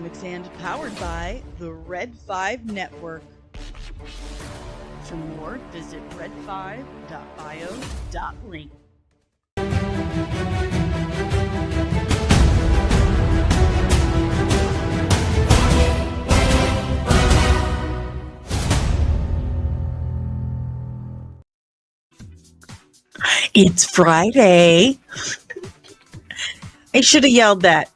Comics and powered by the Red 5 Network. For more, visit red5.bio.link. It's Friday. I should have yelled that.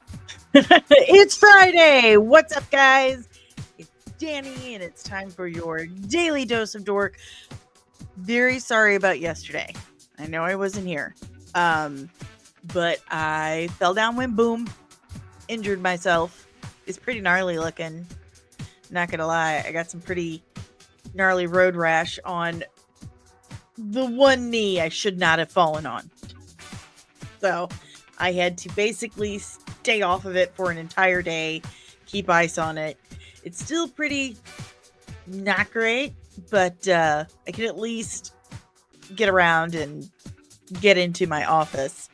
It's Friday. What's up, guys? It's Danny, and it's time for your daily dose of dork. Very sorry about yesterday. I know I wasn't here. But I fell down, went boom, injured myself. It's pretty gnarly looking. Not gonna lie, I got some pretty gnarly road rash on the one knee I should not have fallen on. So I had to basically stay off of it for an entire day, keep ice on it. It's still pretty not great, but I can at least get around and get into my office.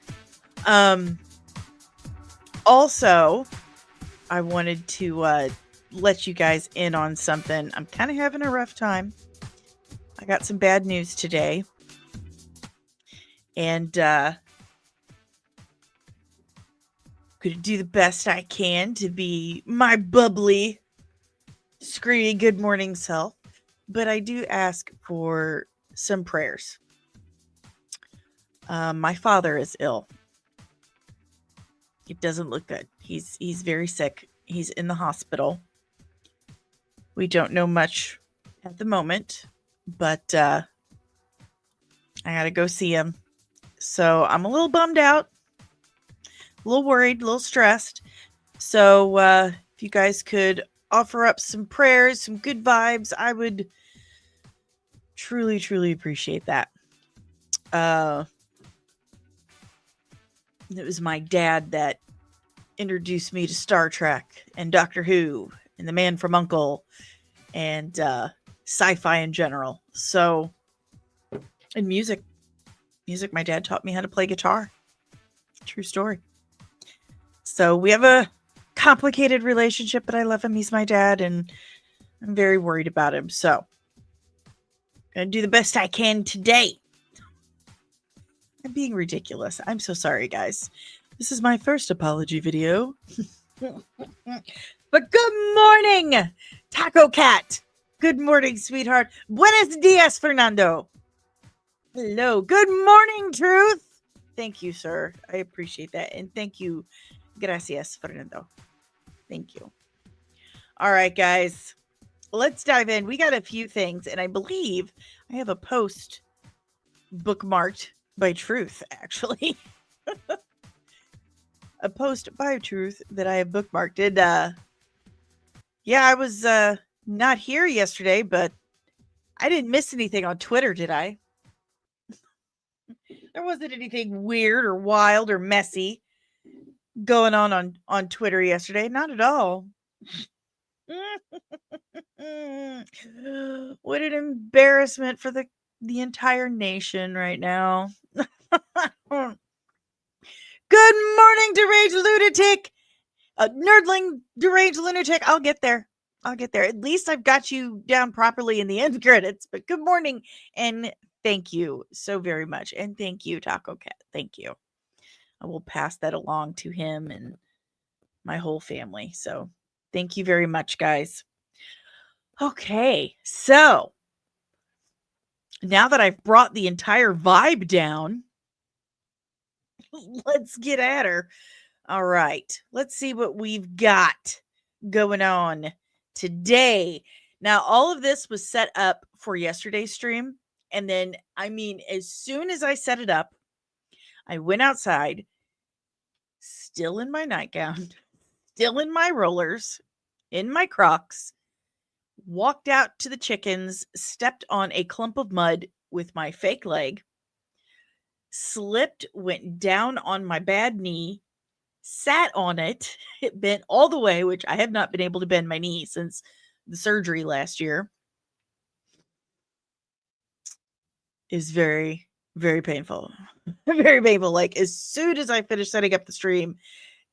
Also, I wanted to let you guys in on something. I'm kind of having a rough time. I got some bad news today. And gonna do the best I can to be my bubbly, screamy good morning self. But I do ask for some prayers. My father is ill. It doesn't look good. He's very sick. He's in the hospital. We don't know much at the moment, but I gotta go see him. So I'm a little bummed out, a little worried, a little stressed. So if you guys could offer up some prayers, some good vibes, I would truly, truly appreciate that. It was my dad that introduced me to Star Trek and Doctor Who and The Man from U.N.C.L.E. and sci-fi in general. So, and music. My dad taught me how to play guitar. True story. So we have a complicated relationship, but I love him. He's my dad, and I'm very worried about him. So, gonna do the best I can today. I'm being ridiculous. I'm so sorry, guys. This is my first apology video. But good morning, Taco Cat. Good morning, sweetheart. Buenos dias, Fernando. Hello. Good morning, Truth. Thank you, sir. I appreciate that. And thank you. Gracias, Fernando. Thank you. All right, guys. Let's dive in. We got a few things, and I believe I have a post bookmarked by Truth, actually. A post by Truth that I have bookmarked. Yeah, I was not here yesterday, but I didn't miss anything on Twitter, did I? There wasn't anything weird or wild or messy going on Twitter yesterday. Not at all. What an embarrassment for the entire nation right now. Good morning, deranged lunatic. Nerdling, deranged lunatic. I'll get there. At least I've got you down properly in the end credits. But good morning, and thank you so very much. And thank you, Taco Cat. Thank you. I will pass that along to him and my whole family. So thank you very much, guys. Okay, so now that I've brought the entire vibe down, let's get at her. All right, let's see what we've got going on today. Now, all of this was set up for yesterday's stream. And then, as soon as I set it up, I went outside, still in my nightgown, still in my rollers, in my Crocs, walked out to the chickens, stepped on a clump of mud with my fake leg, slipped, went down on my bad knee, sat on it, it bent all the way, which I have not been able to bend my knee since the surgery last year. Is very, very painful. Very painful. Like, as soon as I finished setting up the stream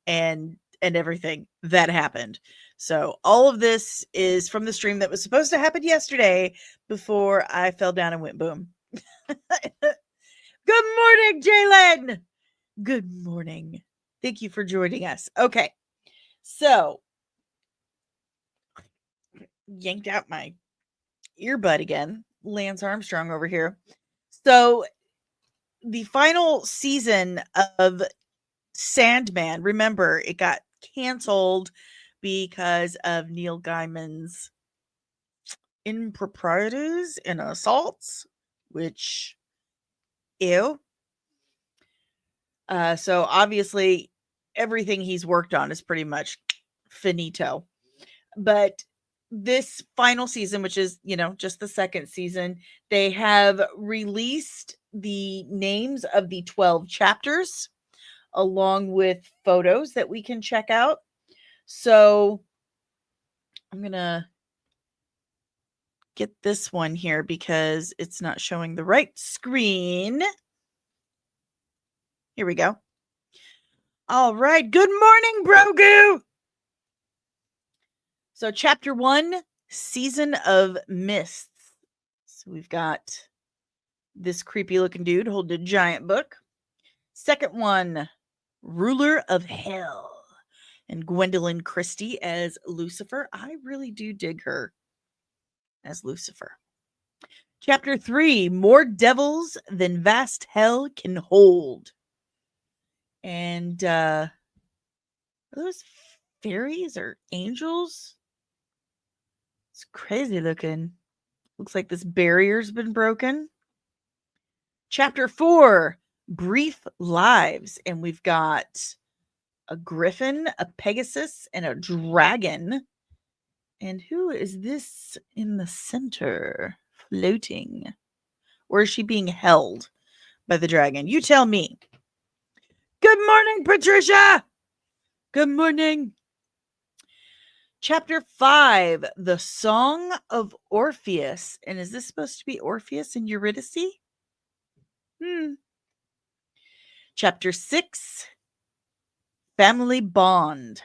and and everything that happened. So all of this is from the stream that was supposed to happen yesterday before I fell down and went boom. Good morning, Jalen. Good morning. Thank you for joining us. Okay. So yanked out my earbud again. Lance Armstrong over here. So the final season of Sandman, remember, it got canceled because of Neil Gaiman's improprieties and assaults, which, ew. So obviously everything he's worked on is pretty much finito. But this final season, which is, just the second season, they have released the names of the 12 chapters along with photos that we can check out. So I'm going to get this one here because it's not showing the right screen. Here we go. All right. Good morning, Brogu. So chapter 1, Season of Mists. So we've got this creepy looking dude holding a giant book. Second one, Ruler of Hell. And Gwendolyn Christie as Lucifer. I really do dig her as Lucifer. Chapter 3, More Devils Than Vast Hell Can Hold. And are those fairies or angels? It's crazy looking. Looks like this barrier's been broken. Chapter 4, Brief Lives. And we've got a griffin, a pegasus, and a dragon. And who is this in the center floating? Or is she being held by the dragon? You tell me. Good morning, Patricia. Good morning. Chapter 5, The Song of Orpheus. And is this supposed to be Orpheus and Eurydice? Chapter 6, Family Bond.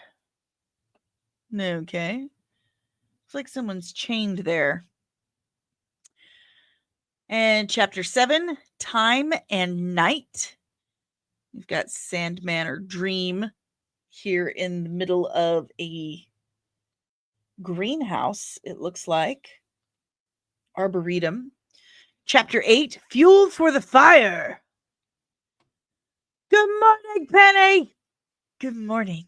Okay. Looks like someone's chained there. And chapter 7, Time and Night. We've got Sandman or Dream here in the middle of a greenhouse, it looks like. Arboretum. Chapter 8, Fuel for the Fire. Good morning, Penny. Good morning.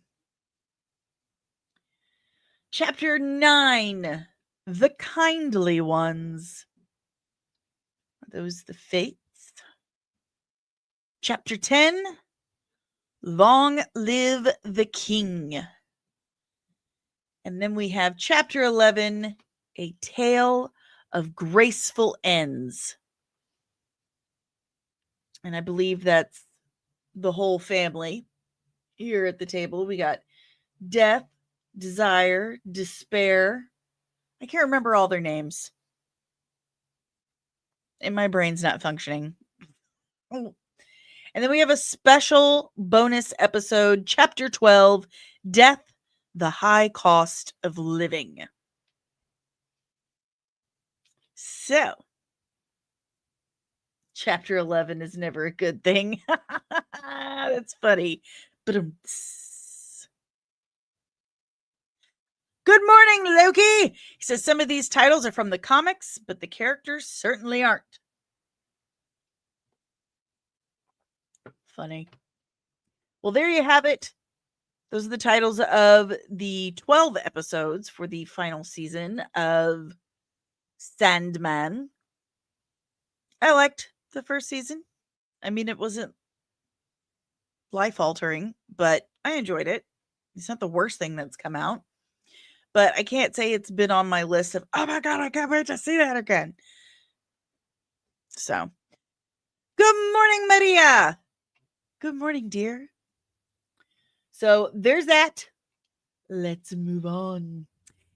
Chapter 9, The Kindly Ones. Are those the fates? Chapter 10, Long Live the King. And then we have chapter 11, A Tale of Graceful Ends. And I believe that's the whole family here at the table. We got Death, Desire, Despair. I can't remember all their names. And my brain's not functioning. Oh. And then we have a special bonus episode, chapter 12, Death, the High Cost of Living. So, chapter 11 is never a good thing. That's funny. But good morning, Loki. He says some of these titles are from the comics, but the characters certainly aren't. Funny. Well, there you have it. Those are the titles of the 12 episodes for the final season of Sandman. I liked the first season. I mean, it wasn't life-altering, but I enjoyed it. It's not the worst thing that's come out. But I can't say it's been on my list of, oh my God, I can't wait to see that again. So, good morning, Maria. Good morning, dear. So, there's that. Let's move on.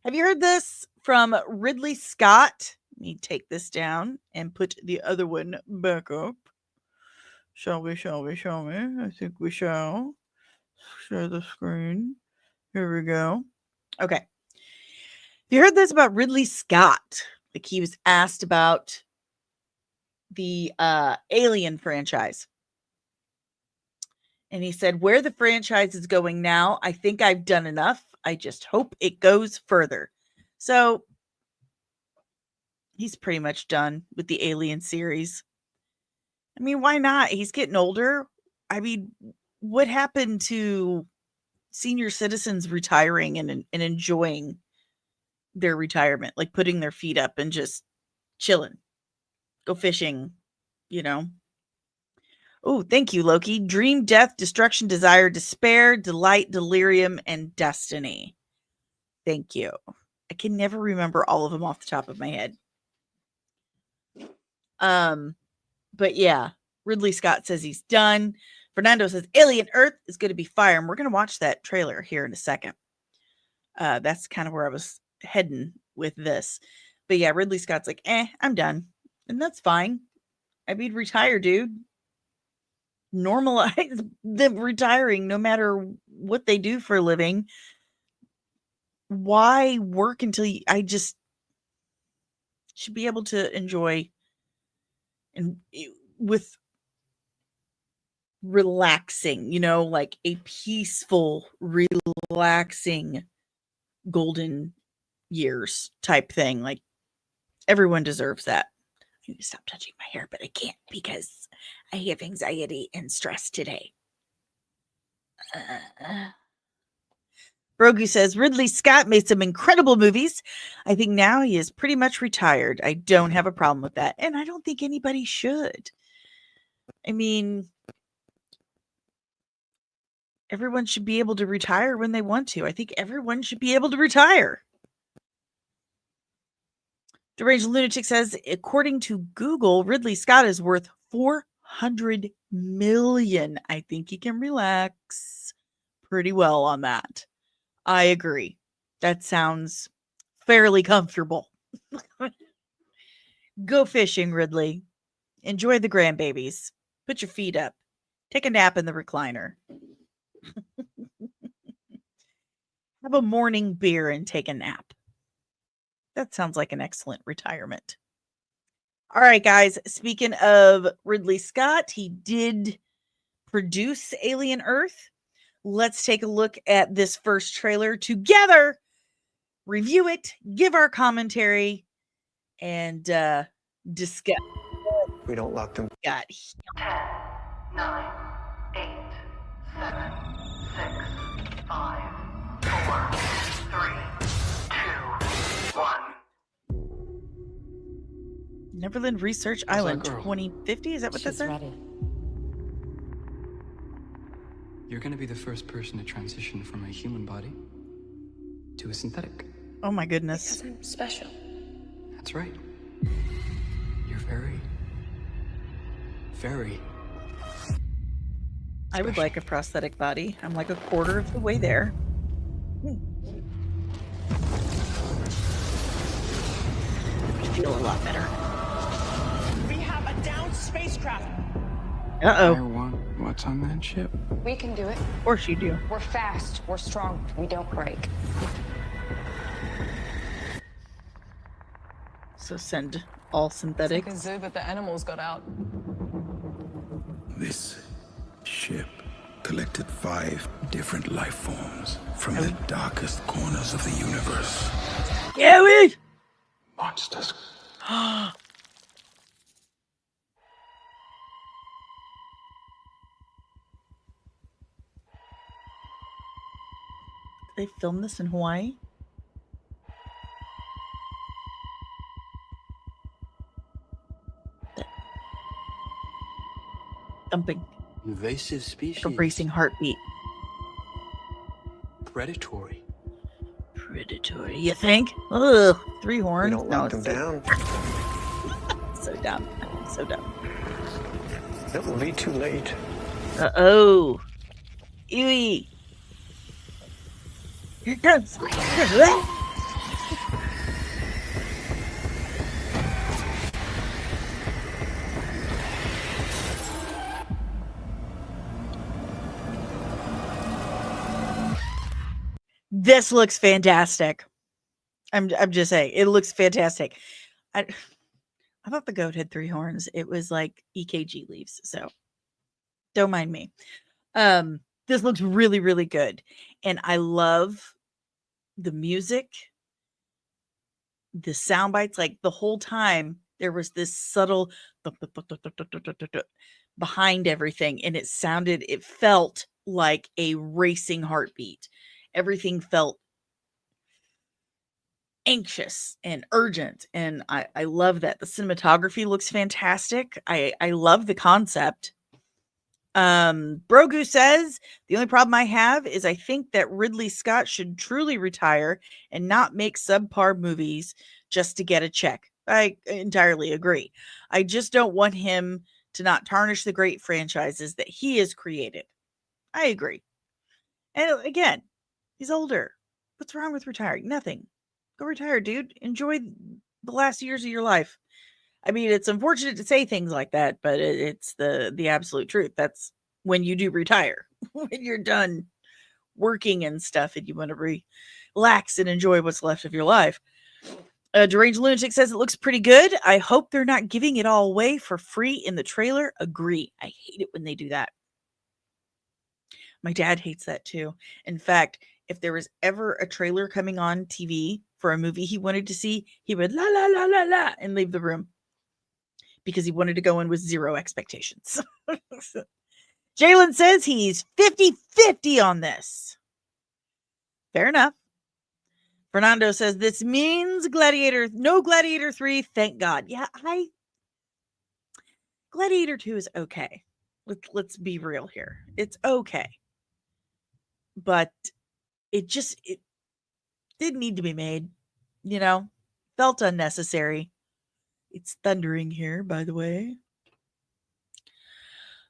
Have you heard this from Ridley Scott? Let me take this down and put the other one back up. Shall we? I think we shall. Share the screen. Here we go. Okay. You heard this about Ridley Scott? Like, he was asked about the Alien franchise. And he said, where the franchise is going now, I think I've done enough. I just hope it goes further. So he's pretty much done with the Alien series. I mean, why not? He's getting older. I mean, what happened to senior citizens retiring and enjoying their retirement? Like putting their feet up and just chilling. Go fishing, you know? Oh, thank you, Loki. Dream, death, destruction, desire, despair, delight, delirium, and destiny. Thank you. I can never remember all of them off the top of my head. But yeah, Ridley Scott says he's done. Fernando says Alien Earth is going to be fire, and we're going to watch that trailer here in a second. That's kind of where I was heading with this. But yeah, Ridley Scott's like, I'm done. And that's fine. I mean, retire, dude. Normalize them retiring no matter what they do for a living. Why work until I just should be able to enjoy and with relaxing, you know, like a peaceful, relaxing golden years type thing. Like, everyone deserves that. I need to stop touching my hair, but I can't because I have anxiety and stress today. Brogu says Ridley Scott made some incredible movies. I think now he is pretty much retired. I don't have a problem with that. And I don't think anybody should. I mean, everyone should be able to retire when they want to. I think everyone should be able to retire. Deranged Lunatic says, according to Google, Ridley Scott is worth $400 million. I think he can relax pretty well on that. I agree. That sounds fairly comfortable. Go fishing, Ridley. Enjoy the grandbabies. Put your feet up. Take a nap in the recliner. Have a morning beer and take a nap. That sounds like an excellent retirement. All right, guys. Speaking of Ridley Scott, he did produce Alien Earth. Let's take a look at this first trailer together, review it, give our commentary, and discuss. We don't lock them. Got 10, 9, 8, 7, 6, 5, 4, 3, 2, 1. Neverland Research Island 2050. Is that what that said? Ready. You're going to be the first person to transition from a human body to a synthetic. Oh my goodness. Because I'm special. That's right. You're very, very I would like a prosthetic body. I'm like a quarter of the way there. I feel a lot better. We have a downed spacecraft. Uh-oh. I want what's on that ship. We can do it. Of course you do. We're fast. We're strong. We don't break. So send all synthetic. It's like a zoo, but the animals got out. This ship collected 5 different life forms from the darkest corners of the universe. Yeah, we. Monsters. They filmed this in Hawaii? Thumping. Invasive species. Like a racing heartbeat. Predatory. Predatory, you think? Ugh, 3 horns. We don't lock them down. So dumb. So dumb. It will be too late. Uh-oh. Ewy. Here it comes. This looks fantastic. I'm just saying, it looks fantastic. I thought the goat had 3 horns. It was like EKG leaves, so don't mind me. This looks really, really good. And I love the music, the sound bites. Like the whole time, there was this subtle behind everything, and it felt like a racing heartbeat. Everything felt anxious and urgent, and I love that. The cinematography looks fantastic. I love the concept. Brogu says, the only problem I have is I think that Ridley Scott should truly retire and not make subpar movies just to get a check. I entirely agree. I just don't want him to not tarnish the great franchises that he has created. I agree. And again, he's older. What's wrong with retiring? Nothing. Go retire, dude. Enjoy the last years of your life. I mean, it's unfortunate to say things like that, but it's the absolute truth. That's when you do retire, when you're done working and stuff, and you want to relax and enjoy what's left of your life. Deranged Lunatic says it looks pretty good. I hope they're not giving it all away for free in the trailer. Agree. I hate it when they do that. My dad hates that too. In fact, if there was ever a trailer coming on TV for a movie he wanted to see, he would la la la la la and leave the room because he wanted to go in with zero expectations. Jalen says he's 50-50 on this. Fair enough. Fernando says this means no Gladiator 3, thank God. Yeah, Gladiator 2 is okay. Let's be real here. It's okay. But it didn't need to be made, felt unnecessary. It's thundering here, by the way.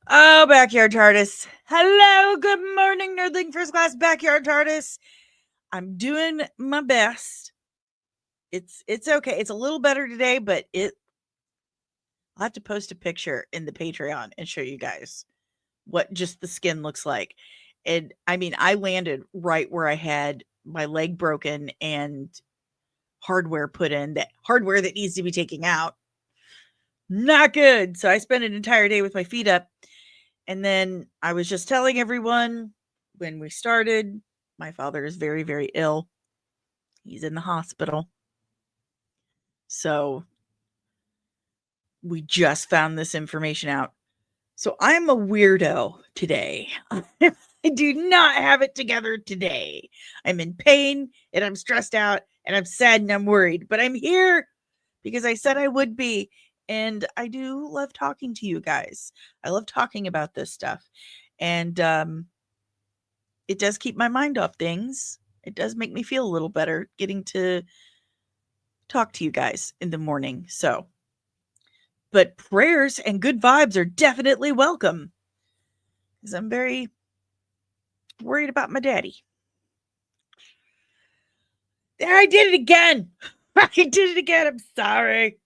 Oh, Backyard TARDIS. Hello, good morning, Nerdling First Class Backyard TARDIS. I'm doing my best. It's okay. It's a little better today, but I'll have to post a picture in the Patreon and show you guys what just the skin looks like. And I mean, I landed right where I had my leg broken and hardware put in, that hardware that needs to be taken out. Not good. So I spent an entire day with my feet up. And then I was just telling everyone when we started, my father is very, very ill. He's in the hospital. So we just found this information out. So I'm a weirdo today. I do not have it together today. I'm in pain and I'm stressed out and I'm sad and I'm worried, but I'm here because I said I would be. And I do love talking to you guys. I love talking about this stuff. And it does keep my mind off things. It does make me feel a little better getting to talk to you guys in the morning. So, but prayers and good vibes are definitely welcome, because I'm very worried about my daddy. I did it again. I did it again. I'm sorry.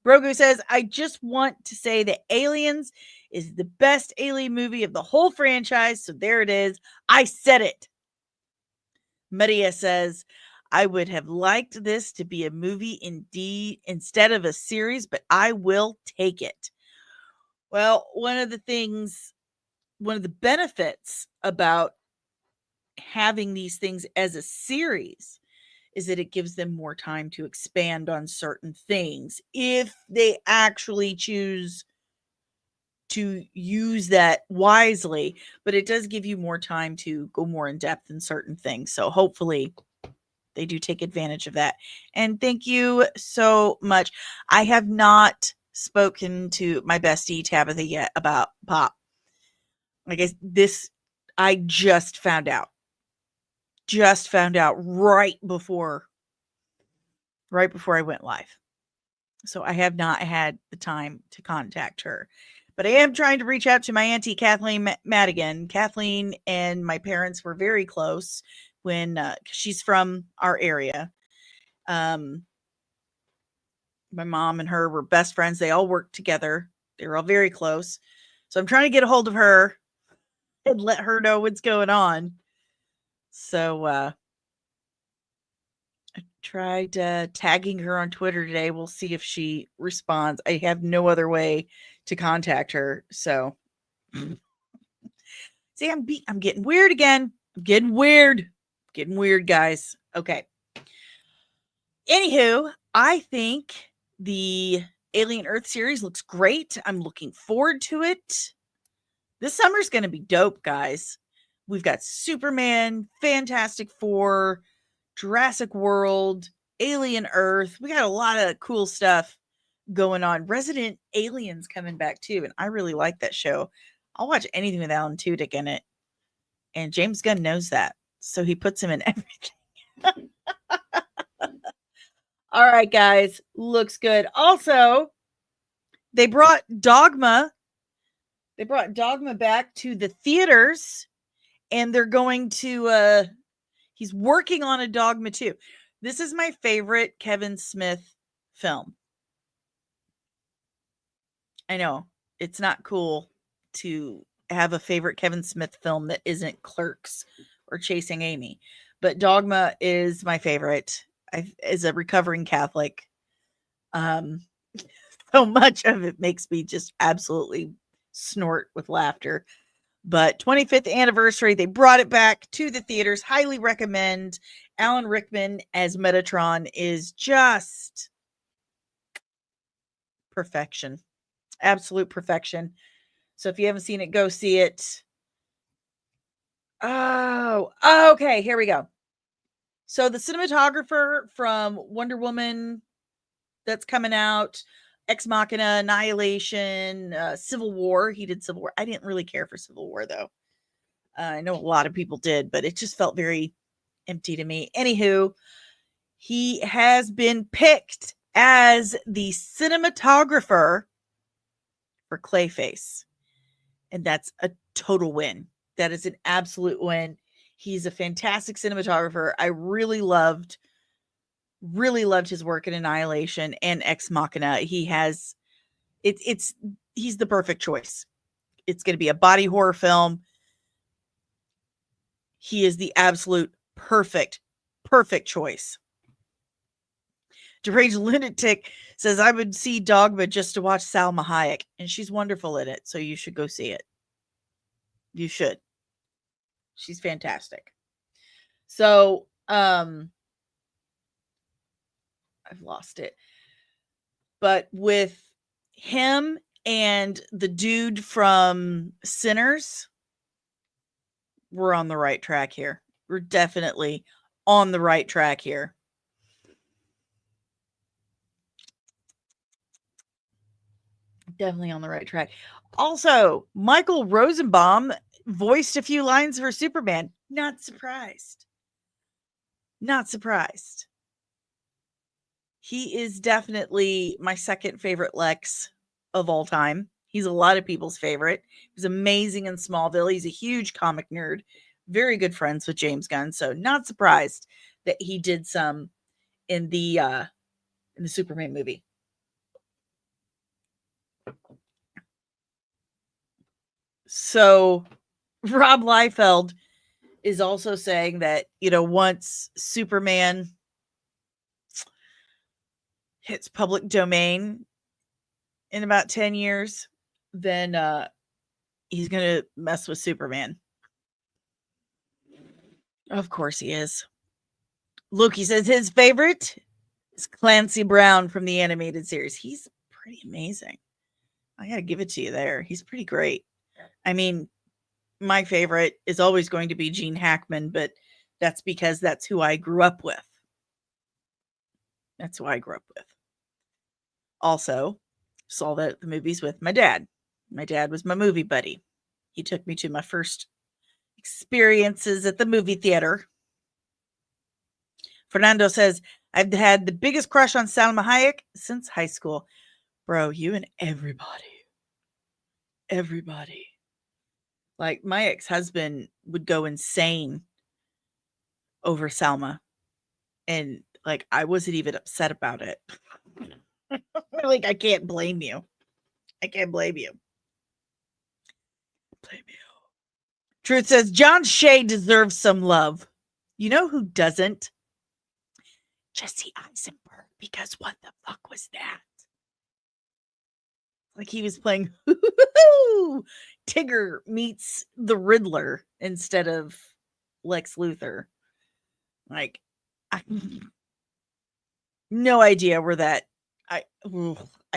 Brogu says, I just want to say that Aliens is the best alien movie of the whole franchise. So there it is. I said it. Maria says, I would have liked this to be a movie instead of a series, but I will take it. Well, one of the benefits about having these things as a series is that it gives them more time to expand on certain things if they actually choose to use that wisely. But it does give you more time to go more in depth in certain things. So hopefully they do take advantage of that. And thank you so much. I have not spoken to my bestie Tabitha yet about Pop. I guess I just found out right before I went live. So I have not had the time to contact her, but I am trying to reach out to my auntie, Kathleen Madigan. Kathleen and my parents were very close when she's from our area. My mom and her were best friends. They all worked together. They were all very close. So I'm trying to get a hold of her and let her know what's going on. So tried tagging her on Twitter today. We'll see if she responds. I have no other way to contact her. So, see, I'm getting weird again. I'm getting weird. Getting weird, guys. Okay. Anywho, I think the Alien Earth series looks great. I'm looking forward to it. This summer's going to be dope, guys. We've got Superman, Fantastic Four, Jurassic World, Alien Earth. We got a lot of cool stuff going on. Resident Alien's coming back too, and I really like that show. I'll watch anything with Alan Tudyk in it. And James Gunn knows that. So he puts him in everything. All right, guys. Looks good. Also, they brought Dogma. They brought Dogma back to the theaters, and they're going to he's working on a Dogma 2. This is my favorite Kevin Smith film. I know it's not cool to have a favorite Kevin Smith film that isn't Clerks or Chasing Amy, but Dogma is my favorite. As a recovering Catholic, so much of it makes me just absolutely snort with laughter. But 25th anniversary, they brought it back to the theaters. Highly recommend. Alan Rickman as Metatron is just perfection. Absolute perfection. So if you haven't seen it, go see it. Oh, okay. Here we go. So the cinematographer from Wonder Woman that's coming out, Ex Machina, Annihilation, Civil War. He did Civil War. I didn't really care for Civil War, though. I know a lot of people did, but it just felt very empty to me. Anywho, he has been picked as the cinematographer for Clayface. And that's a total win. That is an absolute win. He's a fantastic cinematographer. I really loved his work in Annihilation and Ex Machina. He's the perfect choice. It's going to be a body horror film. He is the absolute perfect choice. Deranged Lunatic says, I would see Dogma just to watch Salma Hayek, and she's wonderful in it, so you should go see it. You should. She's fantastic. So, I've lost it. But with him and the dude from Sinners, we're on the right track here. We're definitely on the right track here. Definitely on the right track. Also, Michael Rosenbaum voiced a few lines for Superman. Not surprised. Not surprised. He is definitely my second favorite Lex of all time. He's a lot of people's favorite. He was amazing in Smallville. He's a huge comic nerd. Very good friends with James Gunn. So not surprised that he did some in the Superman movie. So Rob Liefeld is also saying that, once Superman hits public domain in about 10 years, then he's going to mess with Superman. Of course he is. Loki says his favorite is Clancy Brown from the animated series. He's pretty amazing. I got to give it to you there. He's pretty great. I mean, my favorite is always going to be Gene Hackman, but that's because that's who I grew up with. That's who I grew up with. Also, saw the movies with my dad. My dad was my movie buddy. He took me to my first experiences at the movie theater. Fernando says, I've had the biggest crush on Salma Hayek since high school. Bro, you and everybody. Everybody. Like, my ex-husband would go insane over Salma. And, like, I wasn't even upset about it. Like, I can't blame you. I can't blame you. Blame you. Truth says, John Shea deserves some love. You know who doesn't? Jesse Eisenberg, because what the fuck was that? Like he was playing Tigger meets the Riddler instead of Lex Luthor. Like, no idea where that. I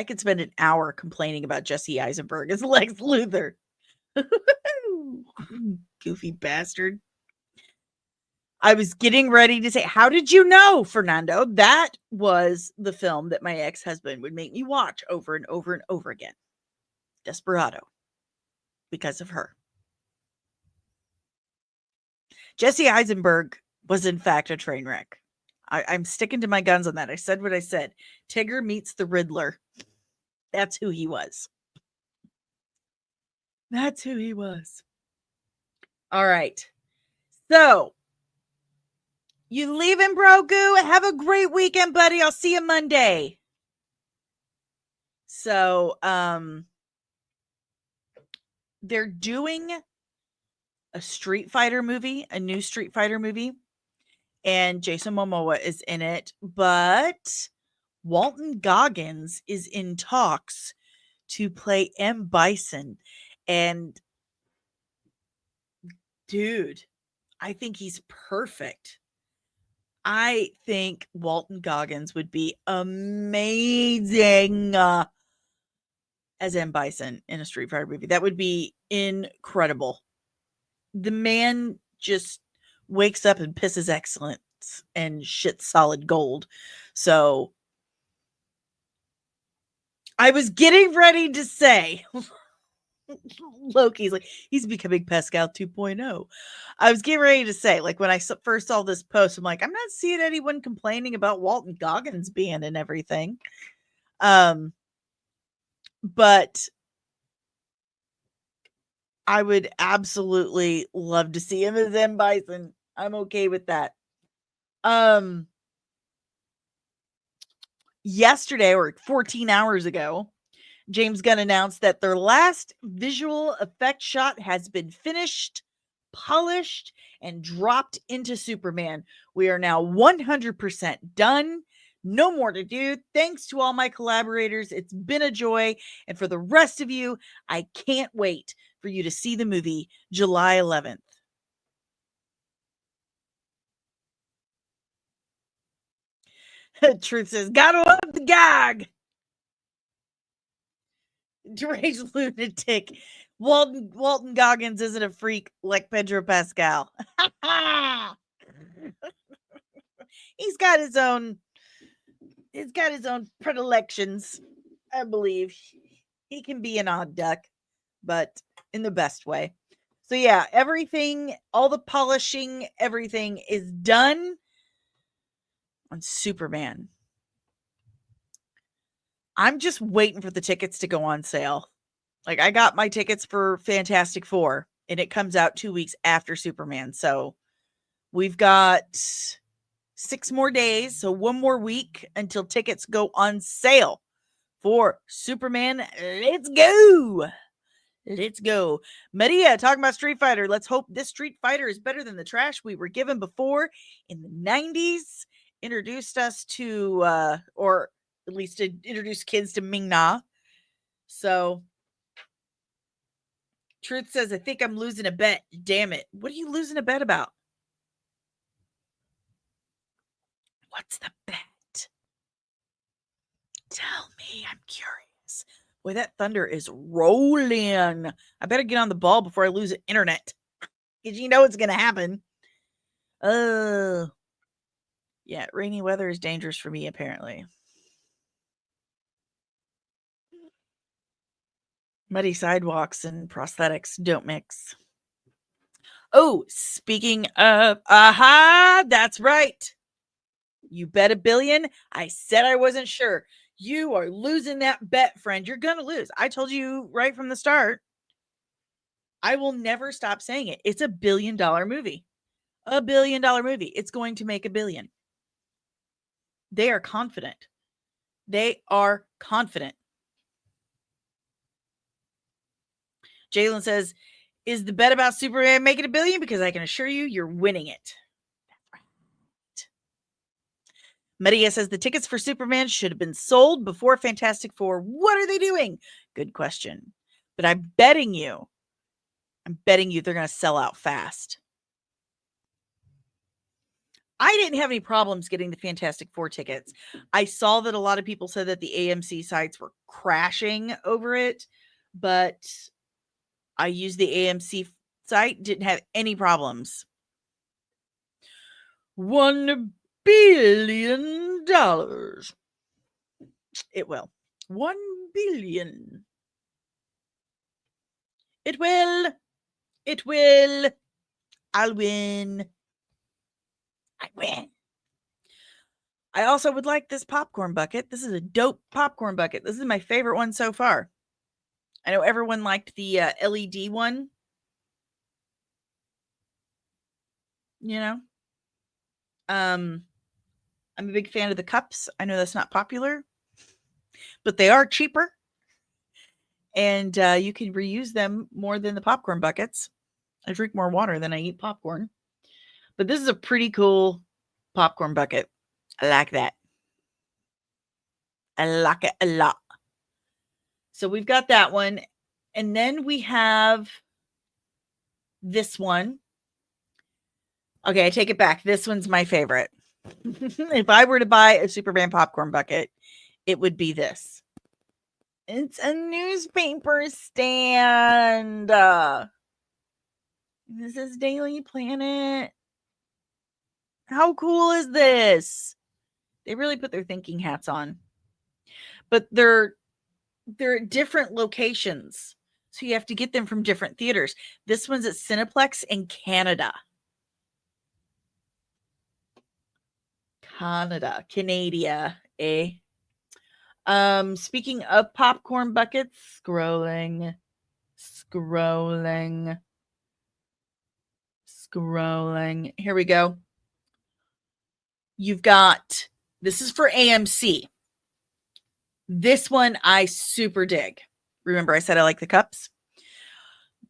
could spend an hour complaining about Jesse Eisenberg as Lex Luthor. Goofy bastard. I was getting ready to say, how did you know, Fernando? That was the film that my ex-husband would make me watch over and over and over again. Desperado. Because of her. Jesse Eisenberg was in fact a train wreck. I'm sticking to my guns on that. I said what I said. Tigger meets the Riddler. That's who he was. That's who he was. All right. So, you leaving, Grogu? Have a great weekend, buddy. I'll see you Monday. So, they're doing a Street Fighter movie, a new Street Fighter movie, and Jason Momoa is in it, but Walton Goggins is in talks to play M. Bison, and dude, I think he's perfect. I think Walton Goggins would be amazing as M. Bison in a Street Fighter movie. That would be incredible. The man just wakes up and pisses excellence and shits solid gold. So I was getting ready to say, Loki's like, he's becoming Pascal 2.0. I was getting ready to say, like, when I first saw this post, I'm like, I'm not seeing anyone complaining about Walton Goggins being and everything. But I would absolutely love to see him as M. Bison. I'm okay with that. Yesterday, or 14 hours ago, James Gunn announced that their last visual effect shot has been finished, polished, and dropped into Superman. We are now 100% done. No more to do. Thanks to all my collaborators. It's been a joy. And for the rest of you, I can't wait for you to see the movie July 11th. Truth says, gotta love the gag. Deranged lunatic. Walton Goggins isn't a freak like Pedro Pascal. He's got his own predilections, I believe. He can be an odd duck, but in the best way. So yeah, everything, all the polishing, everything is done on Superman. I'm just waiting for the tickets to go on sale. Like, I got my tickets for Fantastic Four, and it comes out 2 weeks after Superman. So we've got 6 more days, so 1 more week until tickets go on sale for Superman. Let's go. Let's go. Maria, talking about Street Fighter. Let's hope this Street Fighter is better than the trash we were given before in the 90s. Introduced us to, or at least to introduce kids to Ming Na. So, Truth says, I think I'm losing a bet. Damn it. What are you losing a bet about? What's the bet? Tell me. I'm curious. Boy, that thunder is rolling. I better get on the ball before I lose the internet. Because you know it's going to happen. Yeah, rainy weather is dangerous for me, apparently. Muddy sidewalks and prosthetics don't mix. Oh, speaking of, that's right. You bet $1 billion. I said I wasn't sure. You are losing that bet, friend. You're going to lose. I told you right from the start. I will never stop saying it. It's $1 billion movie. $1 billion movie. It's going to make $1 billion. They are confident. They are confident. Jalen says, is the bet about Superman making $1 billion? Because I can assure you, you're winning it. That's right. Medea says the tickets for Superman should have been sold before Fantastic Four. What are they doing? Good question. But I'm betting you they're going to sell out fast. I didn't have any problems getting the Fantastic Four tickets. I saw that a lot of people said that the AMC sites were crashing over it, but I used the AMC site, didn't have any problems. $1 billion. It will. 1 billion. It will. It will. I'll win. I win. I also would like this popcorn bucket. This is a dope popcorn bucket. This is my favorite one so far. I know everyone liked the LED one. You know? I'm a big fan of the cups. I know that's not popular, but they are cheaper. And you can reuse them more than the popcorn buckets. I drink more water than I eat popcorn. But this is a pretty cool popcorn bucket. I like that. I like it a lot. So we've got that one. And then we have this one. Okay, I take it back. This one's my favorite. If I were to buy a Superman popcorn bucket, it would be this. It's a newspaper stand. This is Daily Planet. How cool is this? They really put their thinking hats on. But they're at different locations. So you have to get them from different theaters. This one's at Cineplex in Canada. Canada, eh? Speaking of popcorn buckets, scrolling. Here we go. You've got, this is for AMC. This one I super dig. Remember I said I like the cups?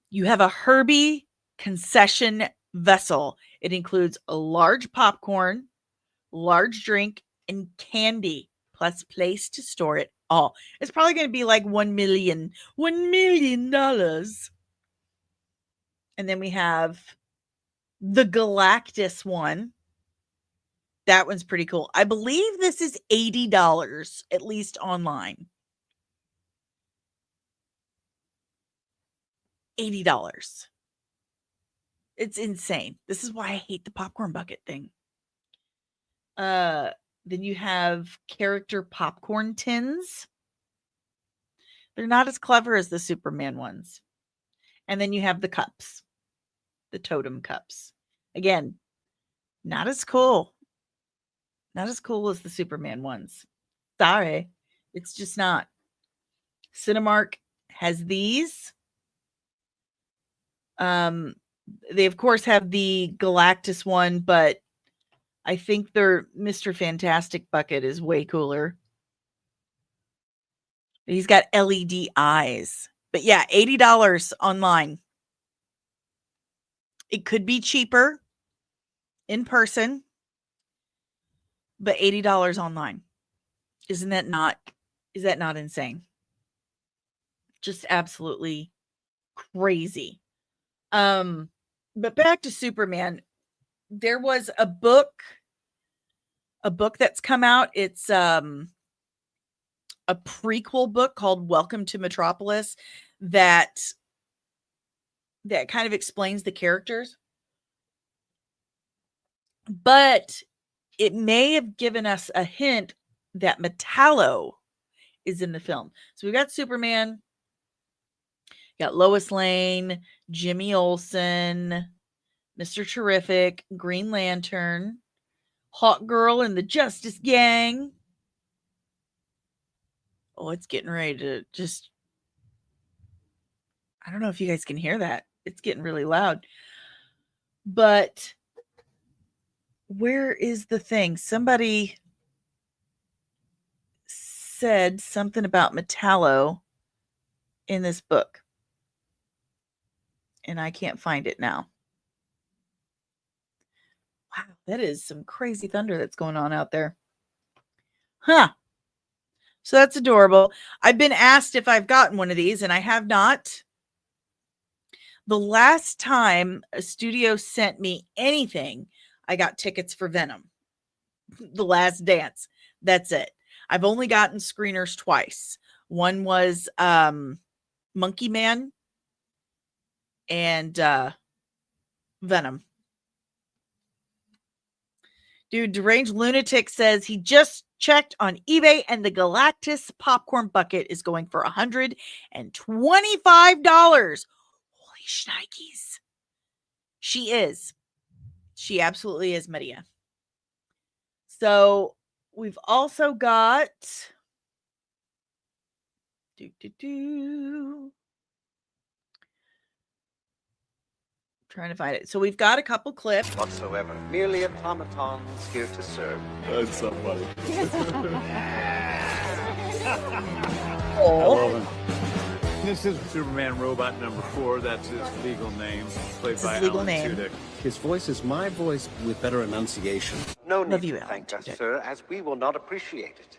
You have a Herbie concession vessel. It includes a large popcorn, large drink, and candy, plus place to store it all. It's probably going to be like $1 million. And then we have the Galactus one. That one's pretty cool. I believe this is $80, at least online. $80. It's insane. This is why I hate the popcorn bucket thing. Then you have character popcorn tins. They're not as clever as the Superman ones. And then you have the cups. The totem cups. Again, not as cool. Not as cool as the Superman ones. Sorry. It's just not. Cinemark has these. They, of course, have the Galactus one, but I think their Mr. Fantastic bucket is way cooler. He's got LED eyes. But yeah, $80 online. It could be cheaper in person, but $80 online. Is that not insane? Just absolutely crazy. But back to Superman. There was a book that's come out. It's a prequel book called Welcome to Metropolis that kind of explains the characters. But it may have given us a hint that Metallo is in the film. So we've got Superman, got Lois Lane, Jimmy Olsen, Mr. Terrific, Green Lantern, Hawk Girl, and the Justice Gang. Oh, it's getting ready to just... I don't know if you guys can hear that. It's getting really loud. But where is the thing? Somebody said something about Metallo in this book. And I can't find it now. Wow, that is some crazy thunder that's going on out there. Huh. So that's adorable. I've been asked if I've gotten one of these, and I have not. The last time a studio sent me anything, I got tickets for Venom. The Last Dance. That's it. I've only gotten screeners twice. One was Monkey Man and Venom. Dude, Deranged Lunatic says he just checked on eBay and the Galactus popcorn bucket is going for $125. Holy shnikes. She is. She absolutely is, Medea. So we've also got trying to find it. So we've got a couple clips whatsoever. Merely automatons here to serve. That's so funny. Oh. This is Superman robot number 4. That's his legal name. Played by legal Alan name. Tudyk. His voice is my voice with better enunciation. No Love need you, to Alan thank us, Tudyk. sir, as we will not appreciate it.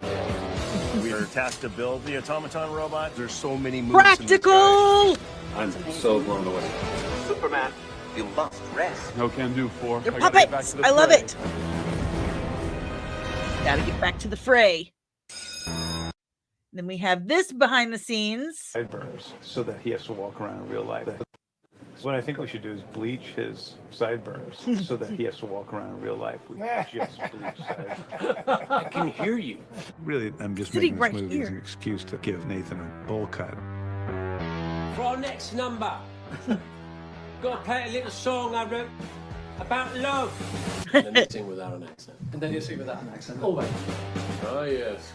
We are tasked to build the automaton robot. There's so many moves Practical. I'm so blown away. Superman, you must rest. No can do 4. They're puppets. I love it. Gotta get back to the fray. Then we have this behind the scenes. Sideburns, so that he has to walk around in real life. What I think we should do is bleach his sideburns, so that he has to walk around in real life with just bleach sideburns. I can hear you. Really, I'm just Sitting making this right movie here. as an excuse to give Nathan a bowl cut. For our next number, got to play a little song I wrote about love. And then you sing without an accent. And then you sing without an accent. Always. Oh, yes.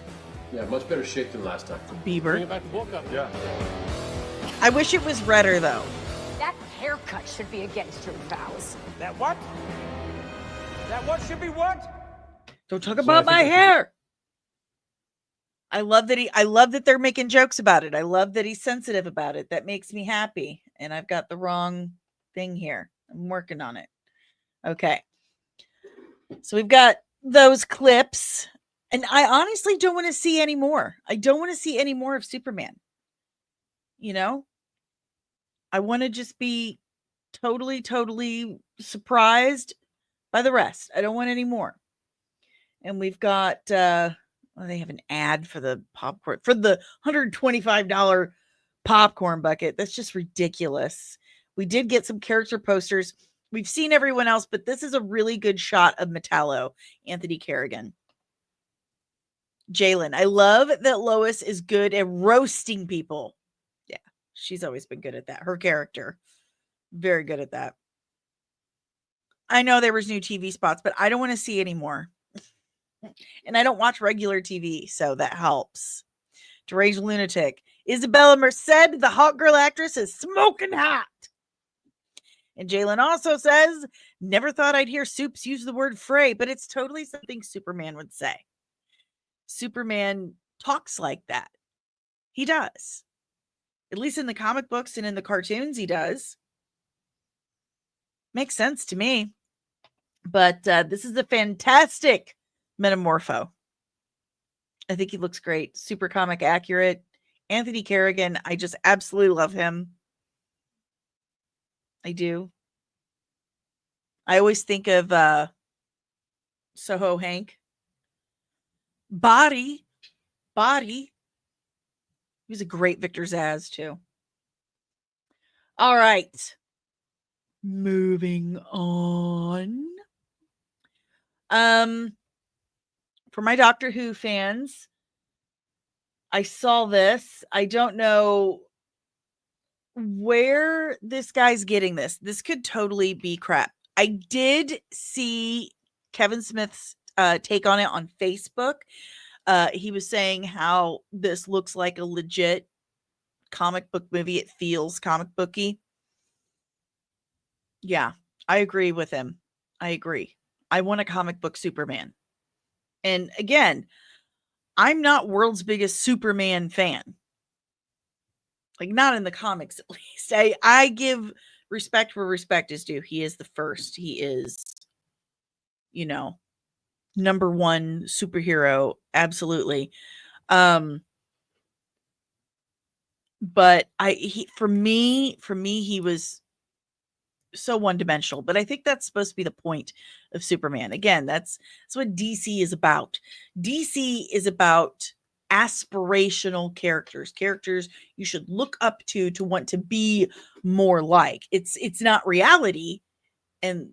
Yeah, much better shape than last time. Bieber. Back the book up. Yeah. I wish it was redder though. That haircut should be against your vows. That what? That what should be what? Don't talk about my hair. I love that they're making jokes about it. I love that he's sensitive about it. That makes me happy. And I've got the wrong thing here. I'm working on it. Okay. So we've got those clips. And I honestly don't want to see any more. I don't want to see any more of Superman. You know? I want to just be totally surprised by the rest. I don't want any more. And we've got they have an ad for the popcorn, for the $125 popcorn bucket. That's just ridiculous. We did get some character posters. We've seen everyone else, but this is a really good shot of Metallo, Anthony Kerrigan. Jalen, I love that Lois is good at roasting people. Yeah, she's always been good at that. Her character, very good at that. I know there was new TV spots, but I don't want to see any more. And I don't watch regular TV, so that helps. Deranged Lunatic. Isabella Merced, the hot girl actress, is smoking hot. And Jalen also says, never thought I'd hear Soups use the word fray, but it's totally something Superman would say. Superman talks like that. He does. At least in the comic books and in the cartoons, he does. Makes sense to me. But this is a fantastic Metamorpho. I think he looks great. Super comic accurate. Anthony Kerrigan, I just absolutely love him. I do. I always think of Soho Hank. Body. He was a great Victor Zsasz too. All right. Moving on. For my Doctor Who fans, I saw this. I don't know where this guy's getting this. This could totally be crap. I did see Kevin Smith's take on it on Facebook. He was saying how this looks like a legit comic book movie. It feels comic booky. Yeah, I agree with him. I agree. I want a comic book Superman. And again, I'm not world's biggest Superman fan. Like, not in the comics, at least. I give respect where respect is due. He is the first. He is, number one superhero, absolutely. But for me, he was so one-dimensional. But I think that's supposed to be the point of Superman. Again, that's what DC is about. DC is about aspirational characters you should look up to want to be more like. It's not reality, and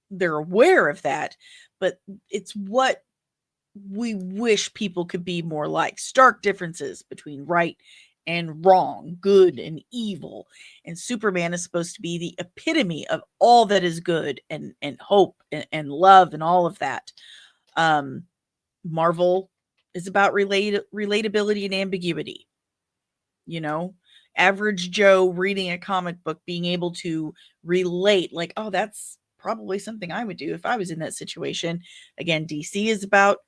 they're aware of that, but it's what we wish people could be more like. Stark differences between right and wrong, good and evil. And Superman is supposed to be the epitome of all that is good and hope and love and all of that. Marvel is about relatability and ambiguity. You know, average Joe reading a comic book, being able to relate, like, oh, that's probably something I would do if I was in that situation. Again, DC is about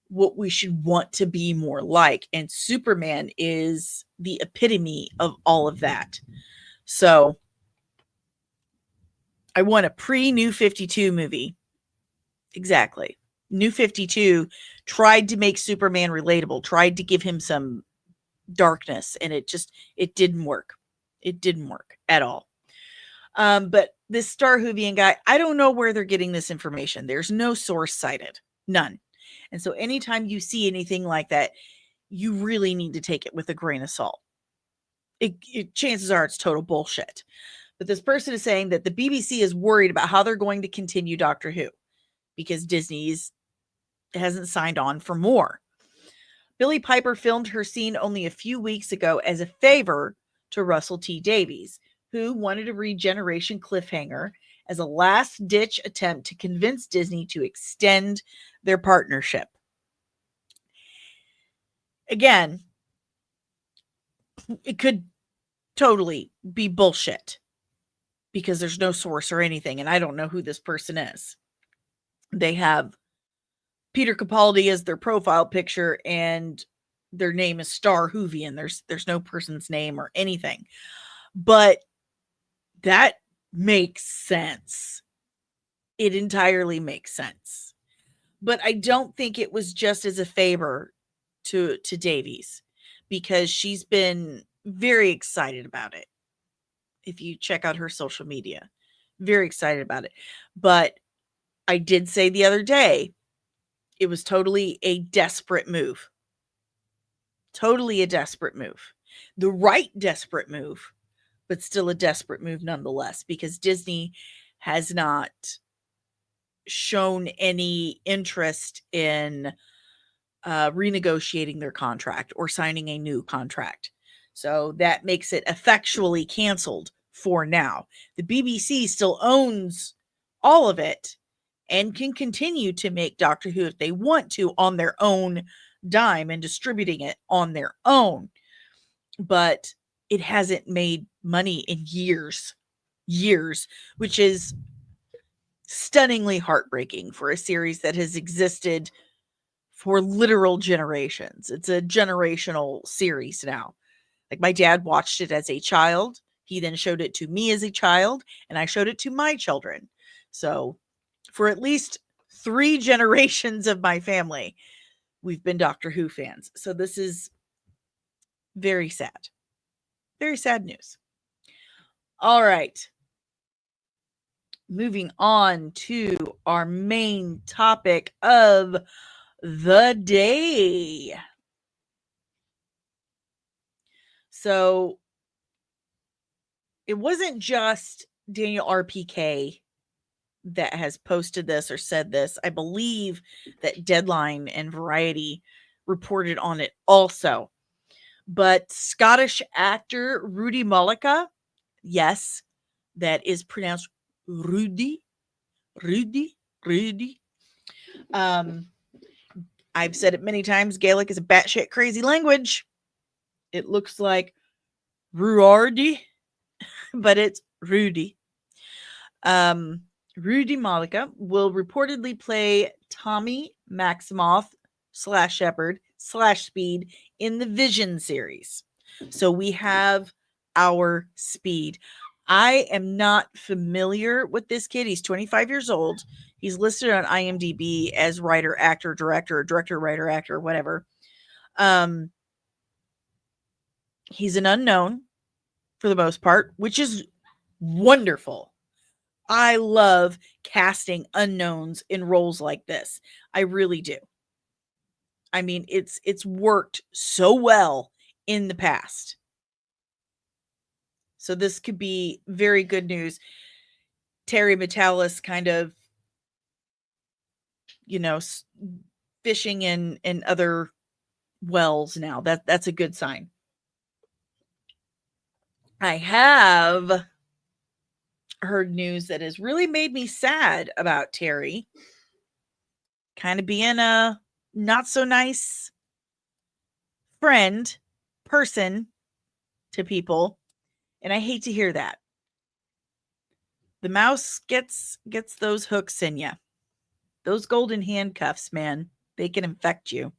what we should want to be more like, and Superman is the epitome of all of that. So I want a pre-New 52 movie. Exactly. New 52 tried to make Superman relatable, tried to give him some darkness, and it didn't work. It didn't work at all. But this Starhoovian guy, I don't know where they're getting this information. There's no source cited. None. And so anytime you see anything like that, you really need to take it with a grain of salt. Chances are it's total bullshit. But this person is saying that the BBC is worried about how they're going to continue Doctor Who because Disney hasn't signed on for more. Billie Piper filmed her scene only a few weeks ago as a favor to Russell T Davies, who wanted a regeneration cliffhanger as a last-ditch attempt to convince Disney to extend their partnership. Again, it could totally be bullshit because there's no source or anything, and I don't know who this person is. They have Peter Capaldi as their profile picture, and their name is Starhoovian. There's no person's name or anything. But that makes sense. It entirely makes sense. But I don't think it was just as a favor to Davies, because she's been very excited about it. If you check out her social media, very excited about it. But I did say the other day, it was totally a desperate move. Totally a desperate move. The right desperate move, but still a desperate move nonetheless, because Disney has not shown any interest in renegotiating their contract or signing a new contract. So that makes it effectually canceled for now. The BBC still owns all of it and can continue to make Doctor Who if they want to on their own dime and distributing it on their own. But it hasn't made money in years, which is stunningly heartbreaking for a series that has existed for literal generations. It's a generational series now. Like, my dad watched it as a child. He then showed it to me as a child, and I showed it to my children. So for at least 3 generations of my family, we've been Doctor Who fans. So this is very sad. Very sad news. All right. Moving on to our main topic of the day. So it wasn't just Daniel RPK that has posted this or said this. I believe that Deadline and Variety reported on it also. But Scottish actor Rudy Malika, yes, that is pronounced Rudy. I've said it many times, Gaelic is a batshit crazy language. It looks like Ruardi, but it's Rudy. Rudy Malika will reportedly play Tommy Maximoff / Shepard / Speed in the Vision series. So we have our Speed. I am not familiar with this kid. He's 25 years old. He's listed on IMDb as writer, actor, director, writer, actor, whatever. He's an unknown for the most part, which is wonderful. I love casting unknowns in roles like this. I really do. I mean, it's worked so well in the past. So this could be very good news. Terry Metalis kind of, fishing in other wells now. That's a good sign. I have heard news that has really made me sad about Terry kind of being a not so nice person to people, and I hate to hear that. The mouse gets those hooks in you. Those golden handcuffs, man, they can infect you.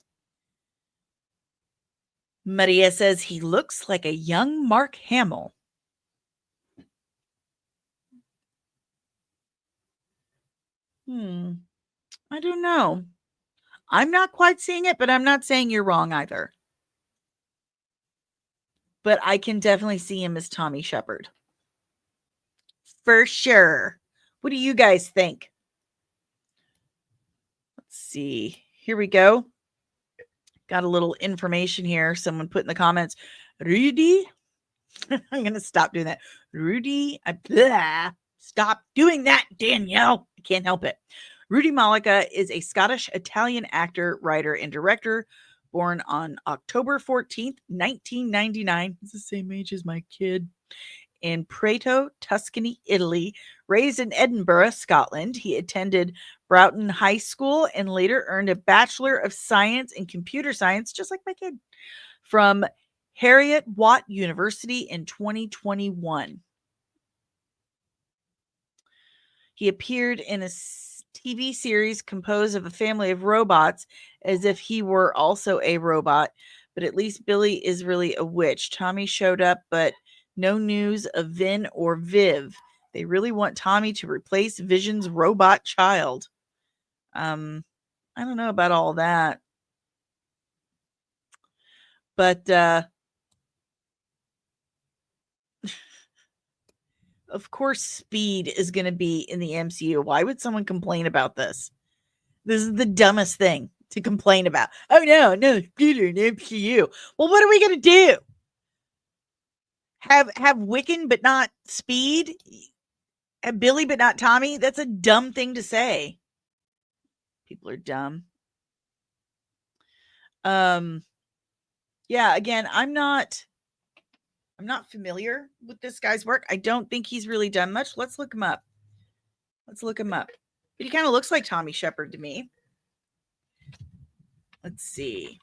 Maria says he looks like a young Mark Hamill. I don't know. I'm not quite seeing it, but I'm not saying you're wrong either. But I can definitely see him as Tommy Shepard. For sure. What do you guys think? Let's see. Here we go. Got a little information here. Someone put in the comments, Rudy. I'm going to stop doing that. Rudy. Stop doing that, Danielle. I can't help it. Rudy Malika is a Scottish-Italian actor, writer, and director, born on October 14th, 1999. He's the same age as my kid. In Prato, Tuscany, Italy. Raised in Edinburgh, Scotland. He attended Broughton High School and later earned a Bachelor of Science in Computer Science, just like my kid, from Heriot-Watt University in 2021. He appeared in a TV series composed of a family of robots as if he were also a robot, but at least Billy is really a witch. Tommy showed up, but no news of Vin or Viv. They really want Tommy to replace Vision's robot child. I don't know about all that. But of course, Speed is going to be in the MCU. Why would someone complain about this? This is the dumbest thing to complain about. Oh, no, Speed in the MCU. Well, what are we going to do? Have Wiccan but not Speed? Have Billy but not Tommy? That's a dumb thing to say. People are dumb. Yeah, again, I'm not familiar with this guy's work. I don't think he's really done much. Let's look him up. But he kind of looks like Tommy Shepard to me. Let's see.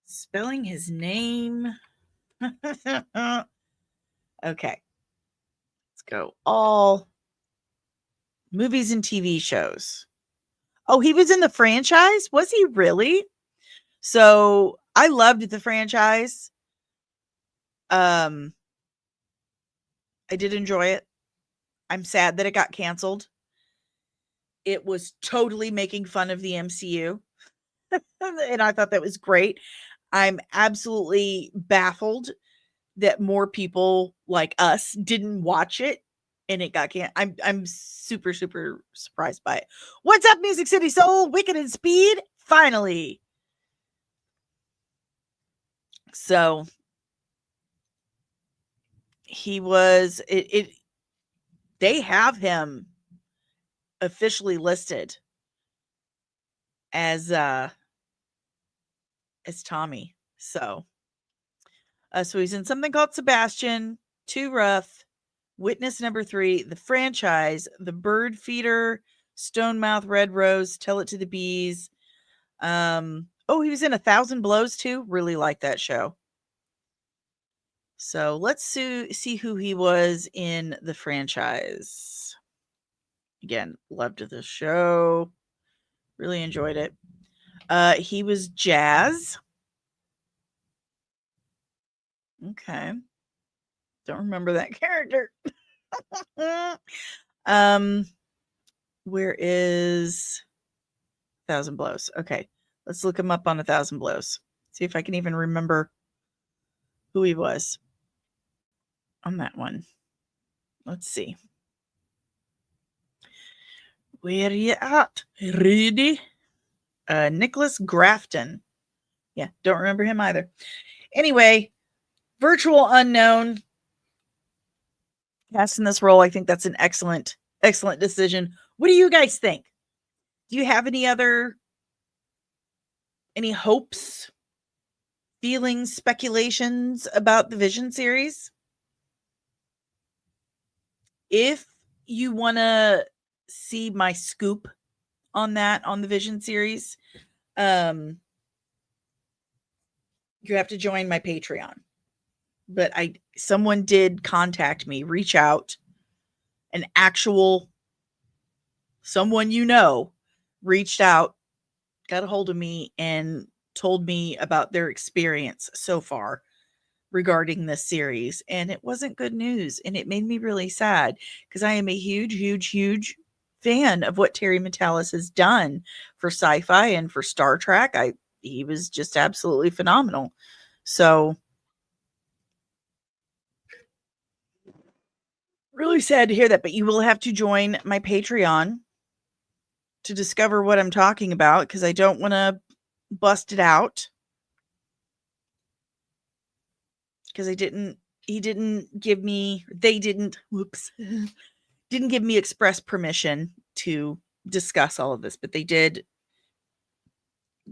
Spelling his name. Okay. Let's go. All movies and TV shows. Oh, he was in the franchise? Was he really? So I loved the franchise. I did enjoy it. I'm sad that it got canceled. It was totally making fun of the MCU. And I thought that was great. I'm absolutely baffled that more people like us didn't watch it and it got canceled. I'm super, super surprised by it. What's up, Music City Soul? Wicked and Speed? Finally. So he was they have him officially listed as Tommy. So he's in something called Sebastian, Too Rough, Witness Number 3, The Franchise, The Bird Feeder, Stonemouth, Red Rose, Tell It to the Bees. He was in 1,000 Blows too. Really like that show. So let's see who he was in the franchise. Again, loved the show. Really enjoyed it. He was Jazz. Okay. Don't remember that character. Where is 1,000 Blows? Okay, let's look him up on 1,000 Blows. See if I can even remember who he was on that one. Let's see. Where you at? Ready? Nicholas Grafton. Yeah, don't remember him either. Anyway, Virtual Unknown cast in this role. I think that's an excellent decision. What do you guys think? Do you have any hopes, feelings, speculations about the Vision series? If you want to see my scoop on the Vision series, you have to join my Patreon. But someone did contact me, reach out, an actual someone reached out, got a hold of me, and told me about their experience so far regarding this series. And it wasn't good news. And it made me really sad because I am a huge fan of what Terry Matalas has done for sci-fi and for Star Trek. He was just absolutely phenomenal. So really sad to hear that, but you will have to join my Patreon to discover what I'm talking about, because I don't want to bust it out. Because they didn't give me express permission to discuss all of this, but they did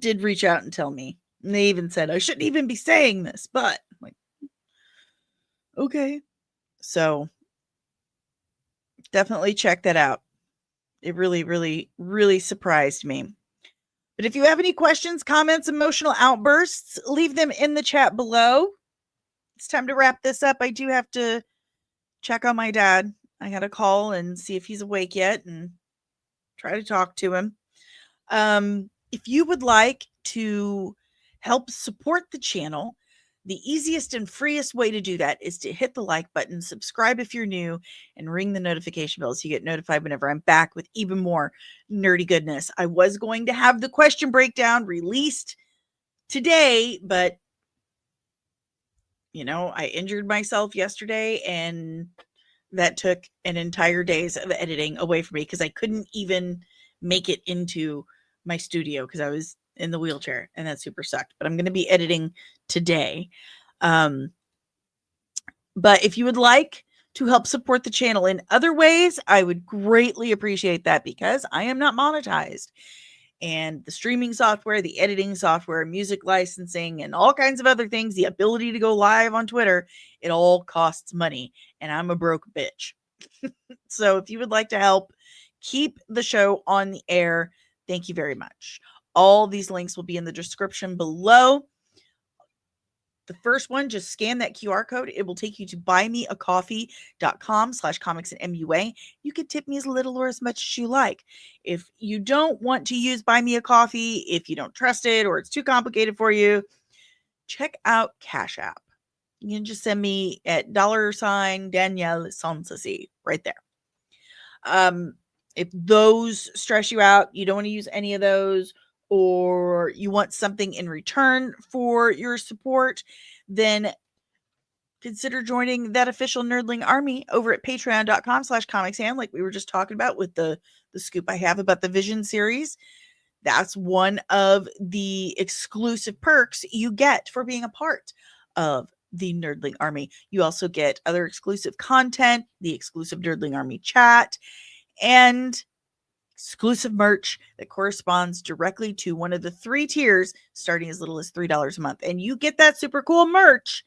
reach out and tell me. And they even said I shouldn't even be saying this, but I'm like, okay. So definitely check that out. It really surprised me. But if you have any questions, comments, emotional outbursts, leave them in the chat below. It's time to wrap this up. I do have to check on my dad. I got to call and see if he's awake yet and try to talk to him. If you would like to help support the channel, the easiest and freest way to do that is to hit the like button, subscribe if you're new, and ring the notification bell so you get notified whenever I'm back with even more nerdy goodness. I was going to have the question breakdown released today, but I injured myself yesterday, and that took an entire days of editing away from me because I couldn't even make it into my studio because I was in the wheelchair, and that super sucked. But I'm going to be editing today. But if you would like to help support the channel in other ways, I would greatly appreciate that, because I am not monetized. And the streaming software, the editing software, music licensing, and all kinds of other things, the ability to go live on Twitter, it all costs money. And I'm a broke bitch. So if you would like to help keep the show on the air, thank you very much. All these links will be in the description below. The first one, just scan that QR code. It will take you to buymeacoffee.com/comicsandmua. You can tip me as little or as much as you like. If you don't want to use Buy Me a Coffee, if you don't trust it or it's too complicated for you, check out Cash App. You can just send me at $ DanielleSoncasie right there. If those stress you out, you don't want to use any of those, or you want something in return for your support, then consider joining that official nerdling army over at patreon.com/comicsand, like we were just talking about with the scoop I have about the Vision series. That's one of the exclusive perks you get for being a part of the nerdling army. You also get other exclusive content, the exclusive nerdling army chat, and exclusive merch that corresponds directly to one of the 3 tiers, starting as little as $3 a month. And you get that super cool merch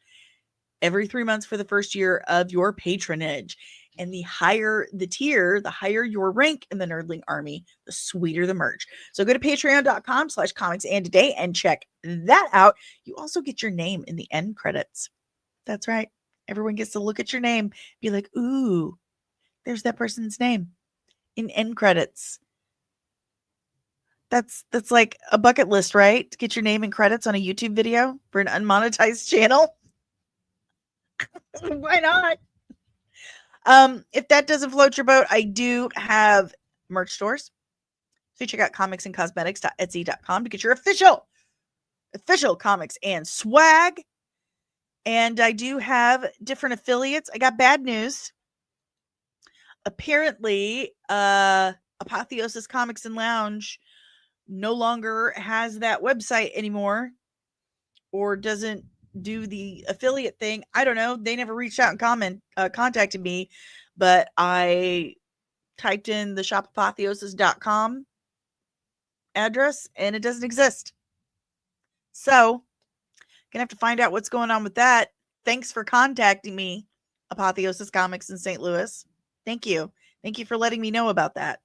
every 3 months for the first year of your patronage. And the higher the tier, the higher your rank in the nerdling army, the sweeter the merch. So go to patreon.com/comicsand today and check that out. You also get your name in the end credits. That's right. Everyone gets to look at your name, be like, ooh, there's that person's name in end credits. That's like a bucket list, right? To get your name and credits on a YouTube video for an unmonetized channel. Why not? If that doesn't float your boat, I do have merch stores. So check out comicsandcosmetics.etsy.com to get your official comics and swag. And I do have different affiliates. I got bad news. Apparently, Apotheosis Comics and Lounge no longer has that website anymore, or doesn't do the affiliate thing. I don't know. They never reached out and contacted me, but I typed in the shopapotheosis.com address and it doesn't exist. So, gonna have to find out what's going on with that. Thanks for contacting me, Apotheosis Comics in St. Louis. Thank you. Thank you for letting me know about that.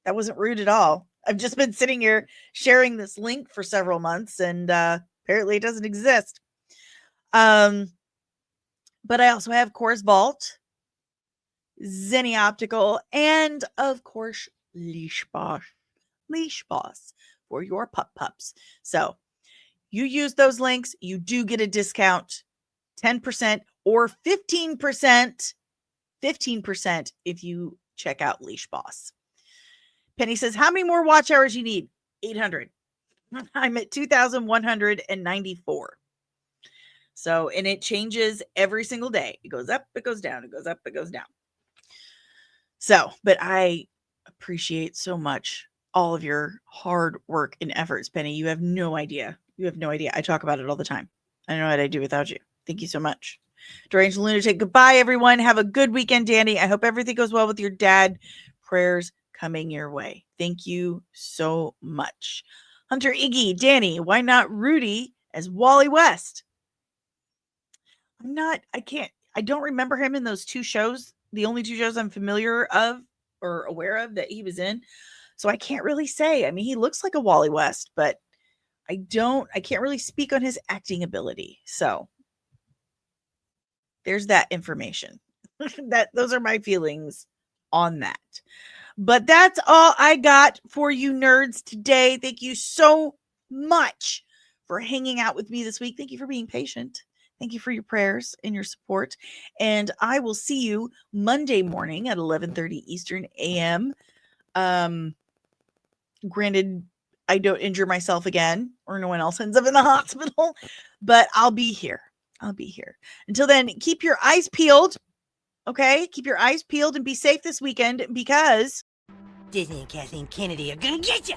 That wasn't rude at all. I've just been sitting here sharing this link for several months, and apparently it doesn't exist. But I also have Course Vault, Zenny Optical, and of course, Leash Boss for your pups. So you use those links, you do get a discount, 10% or 15%. 15% if you check out Leash Boss. Penny says, how many more watch hours you need? 800. I'm at 2,194. So, and it changes every single day. It goes up, it goes down, it goes up, it goes down. So, but I appreciate so much all of your hard work and efforts, Penny. You have no idea. You have no idea. I talk about it all the time. I don't know what I'd do without you. Thank you so much. Deranged Lunatic, goodbye, everyone. Have a good weekend, Danny. I hope everything goes well with your dad. Prayers coming your way. Thank you so much. Hunter Iggy, Danny, why not Rudy as Wally West? I don't remember him in those two shows. The only two shows I'm familiar of or aware of that he was in. So I can't really say. I mean, he looks like a Wally West, but I can't really speak on his acting ability. So there's that information. Those are my feelings on that. But that's all I got for you nerds today. Thank you so much for hanging out with me this week. Thank you for being patient. Thank you for your prayers and your support. And I will see you Monday morning at 11:30 Eastern AM. Granted, I don't injure myself again, or no one else ends up in the hospital, but I'll be here. Until then, keep your eyes peeled. Okay? Keep your eyes peeled and be safe this weekend, because Disney and Kathleen Kennedy are gonna get you.